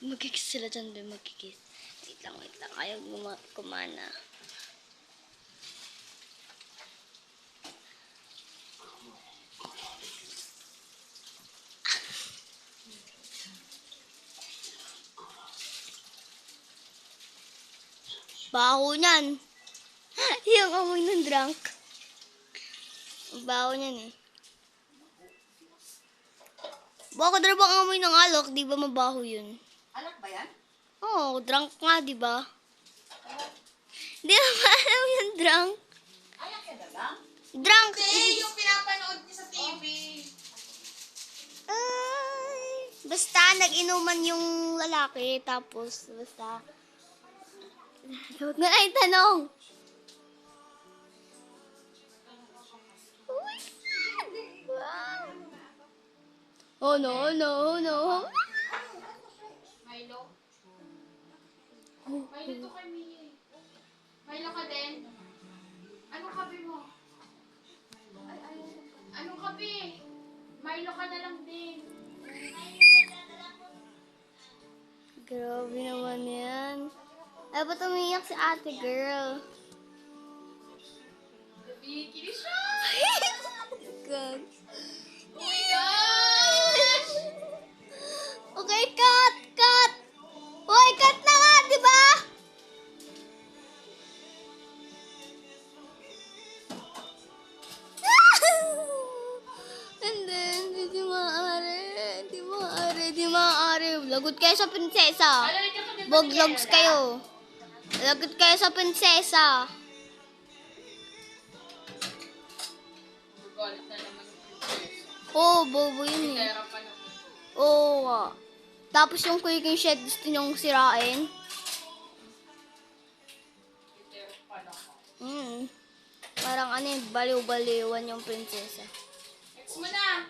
Magkikis sila dyan, be. Magkikis. Wait lang, wait lang. Ayaw kumana. Baho niyan. Yung amoy ng drunk. Ang baho niyan eh. Baka daw bang amoy ng alok, di ba mabaho yun? Alak ba yan? Oo, drunk nga, di ba? Di ba alam yung drunk? Alak yan na lang? Drunk! Hindi, yung pinapanood niya sa TV. Ay, basta nag-inuman yung lalaki, tapos basta... Huwag na ay tanong! Oh my God! Wow! Oh no, oh no, oh no! Milo. Milo to kay Mia. Milo ka din? Anong kape mo? Ay, anong kape? Milo ka na lang din. Grabe naman yan. Ay, ba't umiyak si ate girl? Bikini siya! God. Oh my God! Okay, cut! Cut! Hoy, cut na nga, di ba? Hindi maaari. Hindi maaari. Hindi maaari. Lagot kayo sa prinsesa. Boglogs kayo. Lagot kayo sa prinsesa. Galit na naman yung princess. Oo, bobo yun eh. Pera pa naman. Oo nga. Tapos yung cooking shed gusto nyong sirain. Pera pa naman. Parang ano yun, baliw-baliwan yung prinsesa. Next mo na!